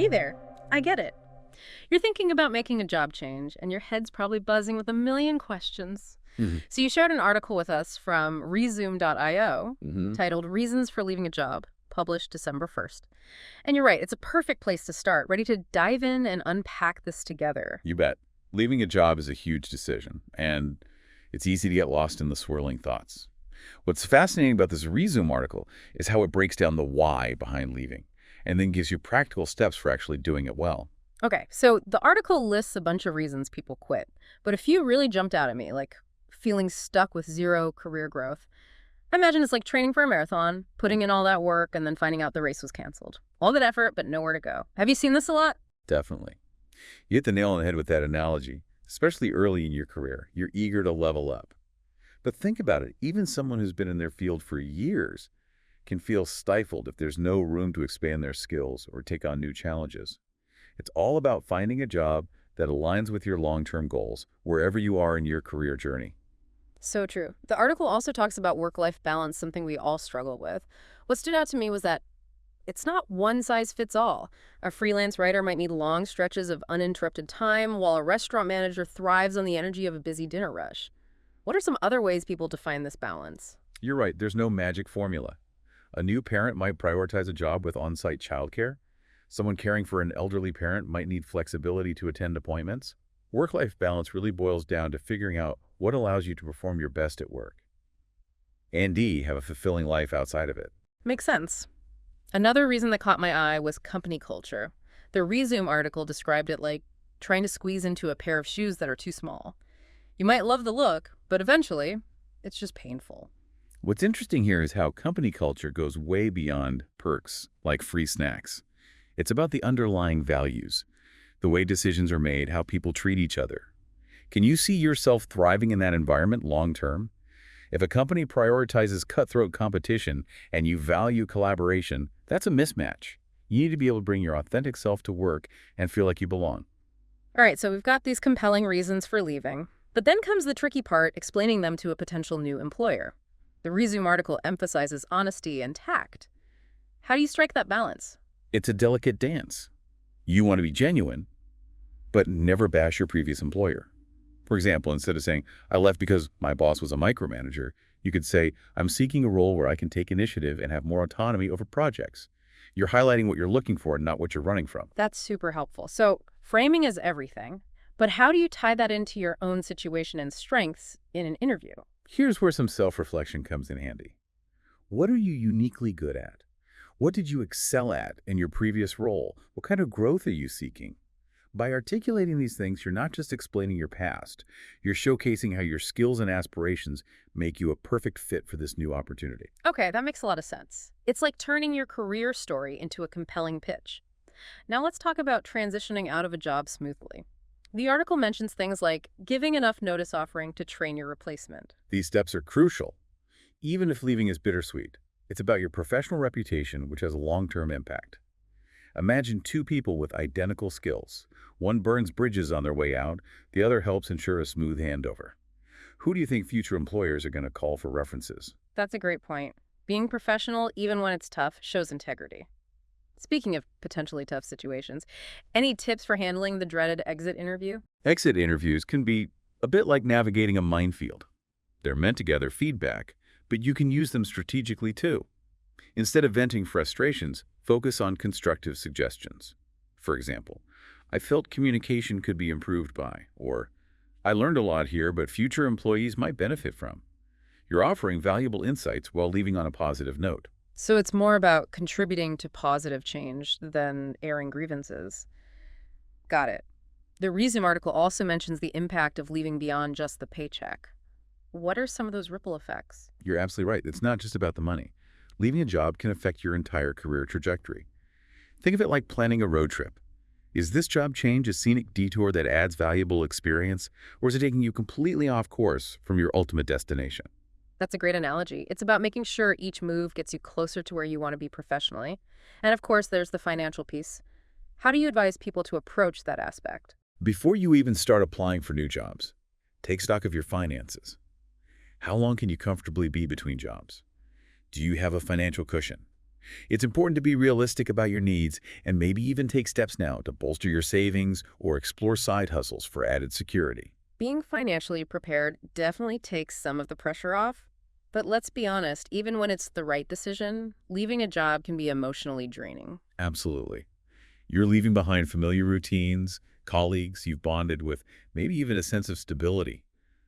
Hey there. I get it. You're thinking about making a job change, and your head's probably buzzing with a million questions. Hmm. So you shared an article with us from Rezoom.io Hmm. titled Reasons for Leaving a Job, published December 1st. And you're right, it's a perfect place to start, ready to dive in and unpack this together. You bet. Leaving a job is a huge decision, and it's easy to get lost in the swirling thoughts. What's fascinating about this Resume article is how it breaks down the why behind leaving, and then gives you practical steps for actually doing it well. Okay, so the article lists a bunch of reasons people quit, but a few really jumped out at me, like feeling stuck with zero career growth. I imagine it's like training for a marathon, putting in all that work, and then finding out the race was canceled. All that effort, but nowhere to go. Have you seen this a lot? Definitely. You hit the nail on the head with that analogy, especially early in your career. You're eager to level up. But think about it. Even someone who's been in their field for years can feel stifled if there's no room to expand their skills or take on new challenges. It's all about finding a job that aligns with your long-term goals wherever you are in your career journey. So true. The article also talks about work-life balance, something we all struggle with. What stood out to me was that it's not one size fits all. A freelance writer might need long stretches of uninterrupted time, while a restaurant manager thrives on the energy of a busy dinner rush. What are some other ways people define this balance? You're right, there's no magic formula. A new parent might prioritize a job with on-site childcare. Someone caring for an elderly parent might need flexibility to attend appointments. Work-life balance really boils down to figuring out what allows you to perform your best at work and have a fulfilling life outside of it. Makes sense. Another reason that caught my eye was company culture. The Resume article described it like trying to squeeze into a pair of shoes that are too small. You might love the look, but eventually, it's just painful. What's interesting here is how company culture goes way beyond perks like free snacks. It's about the underlying values, the way decisions are made, how people treat each other. Can you see yourself thriving in that environment long term? If a company prioritizes cutthroat competition and you value collaboration, that's a mismatch. You need to be able to bring your authentic self to work and feel like you belong. All right, so we've got these compelling reasons for leaving. But then comes the tricky part, explaining them to a potential new employer. The Resume article emphasizes honesty and tact. How do you strike that balance? It's a delicate dance. You want to be genuine, but never bash your previous employer. For example, instead of saying, I left because my boss was a micromanager, you could say, I'm seeking a role where I can take initiative and have more autonomy over projects. You're highlighting what you're looking for, not what you're running from. That's super helpful. So framing is everything, but how do you tie that into your own situation and strengths in an interview? Here's where some self-reflection comes in handy. What are you uniquely good at? What did you excel at in your previous role? What kind of growth are you seeking? By articulating these things, you're not just explaining your past. You're showcasing how your skills and aspirations make you a perfect fit for this new opportunity. Okay, that makes a lot of sense. It's like turning your career story into a compelling pitch. Now let's talk about transitioning out of a job smoothly. The article mentions things like giving enough notice offering to train your replacement. These steps are crucial. Even if leaving is bittersweet, it's about your professional reputation, which has a long-term impact. Imagine two people with identical skills. One burns bridges on their way out, the other helps ensure a smooth handover. Who do you think future employers are going to call for references? That's a great point. Being professional, even when it's tough, shows integrity. Speaking of potentially tough situations, any tips for handling the dreaded exit interview? Exit interviews can be a bit like navigating a minefield. They're meant to gather feedback, but you can use them strategically too. Instead of venting frustrations, focus on constructive suggestions. For example, I felt communication could be improved by, or I learned a lot here, but future employees might benefit from. You're offering valuable insights while leaving on a positive note. So it's more about contributing to positive change than airing grievances. Got it. The Resume article also mentions the impact of leaving beyond just the paycheck. What are some of those ripple effects? You're absolutely right. It's not just about the money. Leaving a job can affect your entire career trajectory. Think of it like planning a road trip. Is this job change a scenic detour that adds valuable experience, or is it taking you completely off course from your ultimate destination? That's a great analogy. It's about making sure each move gets you closer to where you want to be professionally. And of course, there's the financial piece. How do you advise people to approach that aspect? Before you even start applying for new jobs, take stock of your finances. How long can you comfortably be between jobs? Do you have a financial cushion? It's important to be realistic about your needs and maybe even take steps now to bolster your savings or explore side hustles for added security. Being financially prepared definitely takes some of the pressure off. But let's be honest, even when it's the right decision, leaving a job can be emotionally draining. Absolutely. You're leaving behind familiar routines, colleagues you've bonded with, maybe even a sense of stability.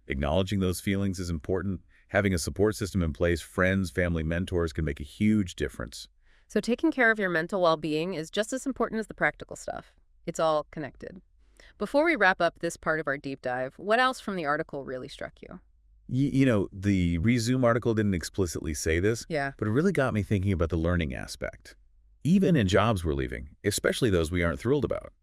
Acknowledging those feelings is important. Having a support system in place, friends, family, mentors can make a huge difference. So taking care of your mental well-being is just as important as the practical stuff. It's all connected. Before we wrap up this part of our deep dive, what else from the article really struck you? The Rezoom article didn't explicitly say this, Yeah. but it really got me thinking about the learning aspect. Even in jobs we're leaving, especially those we aren't thrilled about,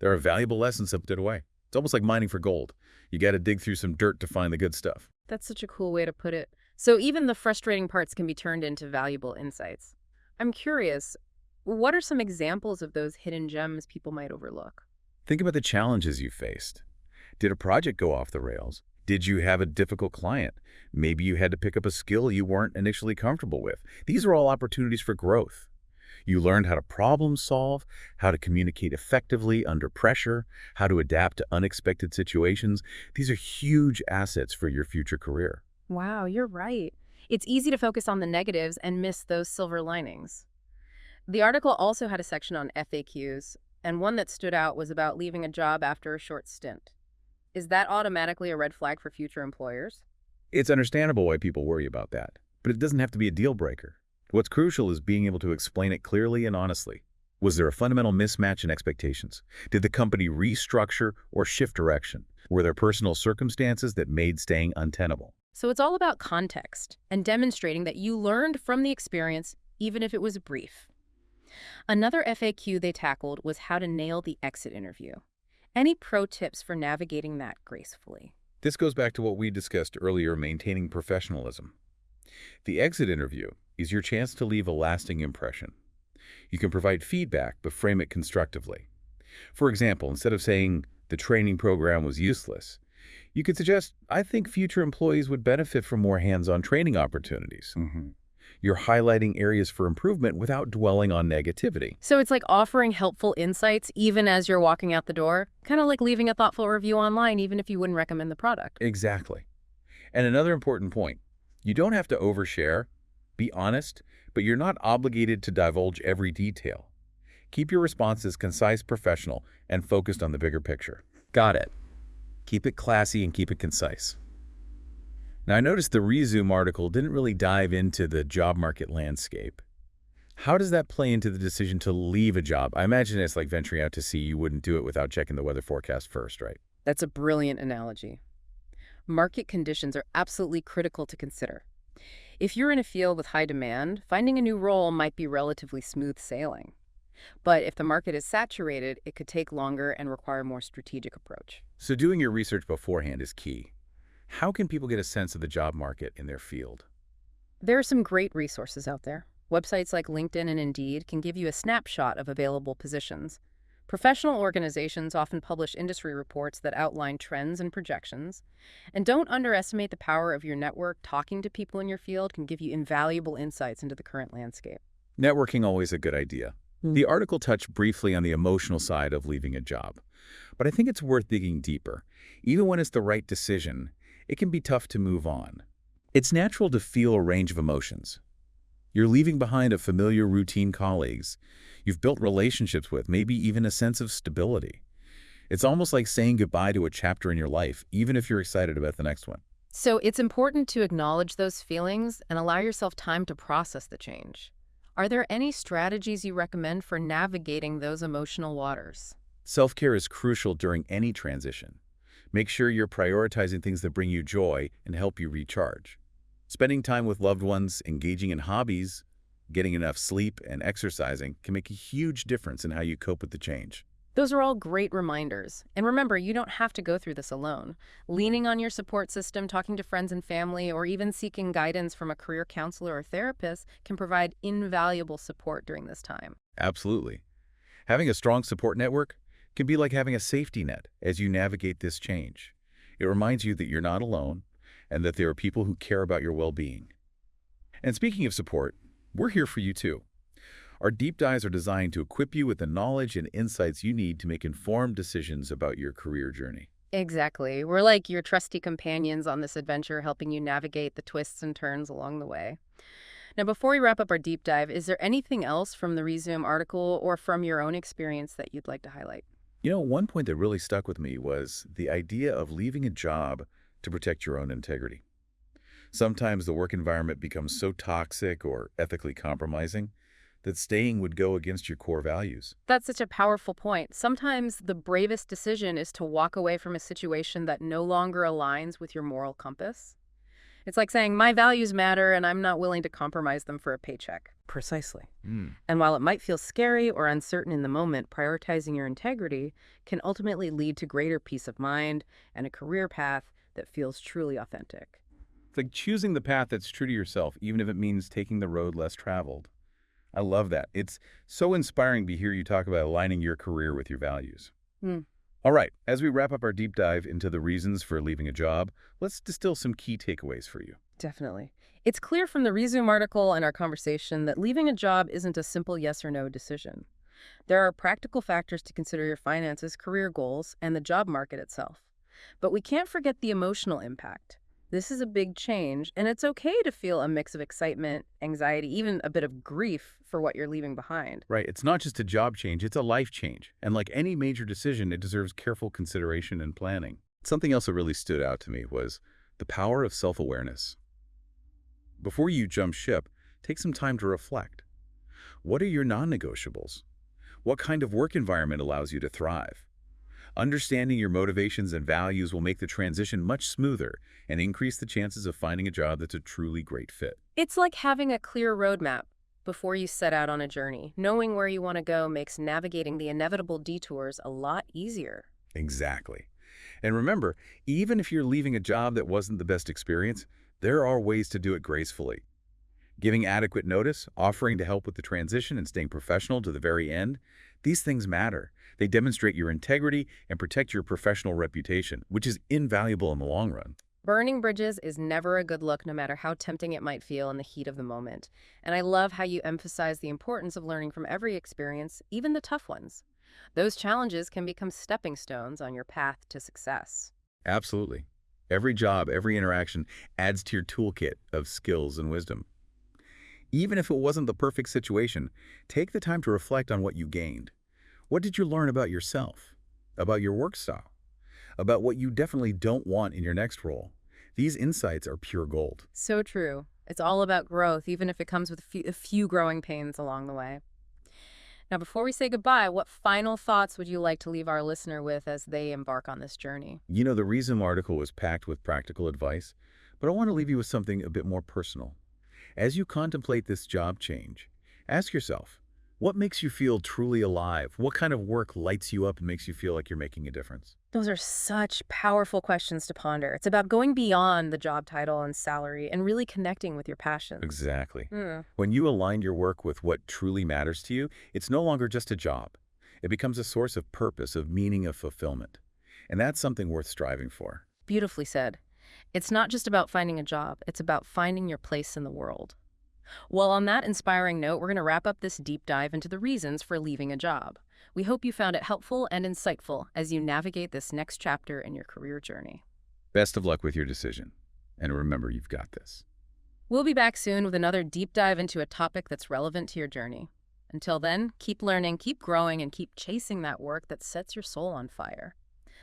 there are valuable lessons tucked away. It's almost like mining for gold. You got to dig through some dirt to find the good stuff. That's such a cool way to put it. So even the frustrating parts can be turned into valuable insights. I'm curious, what are some examples of those hidden gems people might overlook? Think about the challenges you faced. Did a project go off the rails? Did you have a difficult client? Maybe you had to pick up a skill you weren't initially comfortable with. These are all opportunities for growth. You learned how to problem solve, how to communicate effectively under pressure, how to adapt to unexpected situations. These are huge assets for your future career. Wow, you're right. It's easy to focus on the negatives and miss those silver linings. The article also had a section on FAQs, and one that stood out was about leaving a job after a short stint. Is that automatically a red flag for future employers? It's understandable why people worry about that, but it doesn't have to be a deal breaker. What's crucial is being able to explain it clearly and honestly. Was there a fundamental mismatch in expectations? Did the company restructure or shift direction? Were there personal circumstances that made staying untenable? So it's all about context and demonstrating that you learned from the experience, even if it was brief. Another FAQ they tackled was how to nail the exit interview. Any pro tips for navigating that gracefully? This goes back to what we discussed earlier, maintaining professionalism. The exit interview is your chance to leave a lasting impression. You can provide feedback, but frame it constructively. For example, instead of saying, the training program was useless, you could suggest, I think future employees would benefit from more hands-on training opportunities. You're highlighting areas for improvement without dwelling on negativity. So it's like offering helpful insights even as you're walking out the door, kind of like leaving a thoughtful review online even if you wouldn't recommend the product. Exactly. And another important point, you don't have to overshare. Be honest, but you're not obligated to divulge every detail. Keep your responses concise, professional, and focused on the bigger picture. Got it. Keep it classy and keep it concise. Now, I noticed the Rezoom article didn't really dive into the job market landscape. How does that play into the decision to leave a job? I imagine it's like venturing out to sea. You wouldn't do it without checking the weather forecast first, right? That's a brilliant analogy. Market conditions are absolutely critical to consider. If you're in a field with high demand, finding a new role might be relatively smooth sailing. But if the market is saturated, it could take longer and require a more strategic approach. So doing your research beforehand is key. How can people get a sense of the job market in their field? There are some great resources out there. Websites like LinkedIn and Indeed can give you a snapshot of available positions. Professional organizations often publish industry reports that outline trends and projections. And don't underestimate the power of your network. Talking to people in your field can give you invaluable insights into the current landscape. Networking always a good idea. The article touched briefly on the emotional side of leaving a job, but I think it's worth digging deeper. Even when it's the right decision, it can be tough to move on. It's natural to feel a range of emotions. You're leaving behind a familiar routine colleagues you've built relationships with, maybe even a sense of stability. It's almost like saying goodbye to a chapter in your life, even if you're excited about the next one. So it's important to acknowledge those feelings and allow yourself time to process the change. Are there any strategies you recommend for navigating those emotional waters? Self-care is crucial during any transition. Make sure you're prioritizing things that bring you joy and help you recharge. Spending time with loved ones, engaging in hobbies, getting enough sleep, and exercising can make a huge difference in how you cope with the change. Those are all great reminders. And remember, you don't have to go through this alone. Leaning on your support system, talking to friends and family, or even seeking guidance from a career counselor or therapist can provide invaluable support during this time. Absolutely. Having a strong support network can be like having a safety net as you navigate this change. It reminds you that you're not alone and that there are people who care about your well-being. And speaking of support, we're here for you too. Our deep dives are designed to equip you with the knowledge and insights you need to make informed decisions about your career journey. Exactly. We're like your trusty companions on this adventure, helping you navigate the twists and turns along the way. Now, before we wrap up our deep dive, is there anything else from the Resume article or from your own experience that you'd like to highlight? One point that really stuck with me was the idea of leaving a job to protect your own integrity. Sometimes the work environment becomes so toxic or ethically compromising that staying would go against your core values. That's such a powerful point. Sometimes the bravest decision is to walk away from a situation that no longer aligns with your moral compass. It's like saying, my values matter and I'm not willing to compromise them for a paycheck. Precisely. Hmm. And while it might feel scary or uncertain in the moment, prioritizing your integrity can ultimately lead to greater peace of mind and a career path that feels truly authentic. It's like choosing the path that's true to yourself, even if it means taking the road less traveled. I love that. It's so inspiring to hear you talk about aligning your career with your values. Hmm. All right, as we wrap up our deep dive into the reasons for leaving a job, let's distill some key takeaways for you. Definitely. It's clear from the Resume article and our conversation that leaving a job isn't a simple yes or no decision. There are practical factors to consider: your finances, career goals, and the job market itself. But we can't forget the emotional impact. This is a big change, and it's okay to feel a mix of excitement, anxiety, even a bit of grief for what you're leaving behind. Right, it's not just a job change, it's a life change. And like any major decision, it deserves careful consideration and planning. Something else that really stood out to me was the power of self-awareness. Before you jump ship, take some time to reflect. What are your non-negotiables? What kind of work environment allows you to thrive? Understanding your motivations and values will make the transition much smoother and increase the chances of finding a job that's a truly great fit. It's like having a clear roadmap before you set out on a journey. Knowing where you want to go makes navigating the inevitable detours a lot easier. Exactly. And remember, even if you're leaving a job that wasn't the best experience, there are ways to do it gracefully. Giving adequate notice, offering to help with the transition, and staying professional to the very end, these things matter. They demonstrate your integrity and protect your professional reputation, which is invaluable in the long run. Burning bridges is never a good look, no matter how tempting it might feel in the heat of the moment. And I love how you emphasize the importance of learning from every experience, even the tough ones. Those challenges can become stepping stones on your path to success. Absolutely. Every job, every interaction adds to your toolkit of skills and wisdom. Even if it wasn't the perfect situation, take the time to reflect on what you gained. What did you learn about yourself, about your work style, about what you definitely don't want in your next role? These insights are pure gold. So true. It's all about growth, even if it comes with a few growing pains along the way. Now, before we say goodbye, what final thoughts would you like to leave our listener with as they embark on this journey? The Rezoom article was packed with practical advice, but I want to leave you with something a bit more personal. As you contemplate this job change, ask yourself, what makes you feel truly alive? What kind of work lights you up and makes you feel like you're making a difference? Those are such powerful questions to ponder. It's about going beyond the job title and salary and really connecting with your passions. Exactly. Hmm. When you align your work with what truly matters to you, it's no longer just a job. It becomes a source of purpose, of meaning, of fulfillment. And that's something worth striving for. Beautifully said. It's not just about finding a job, it's about finding your place in the world. Well, on that inspiring note, we're going to wrap up this deep dive into the reasons for leaving a job. We hope you found it helpful and insightful as you navigate this next chapter in your career journey. Best of luck with your decision. And remember, you've got this. We'll be back soon with another deep dive into a topic that's relevant to your journey. Until then, keep learning, keep growing, and keep chasing that work that sets your soul on fire.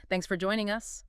Thanks for joining us.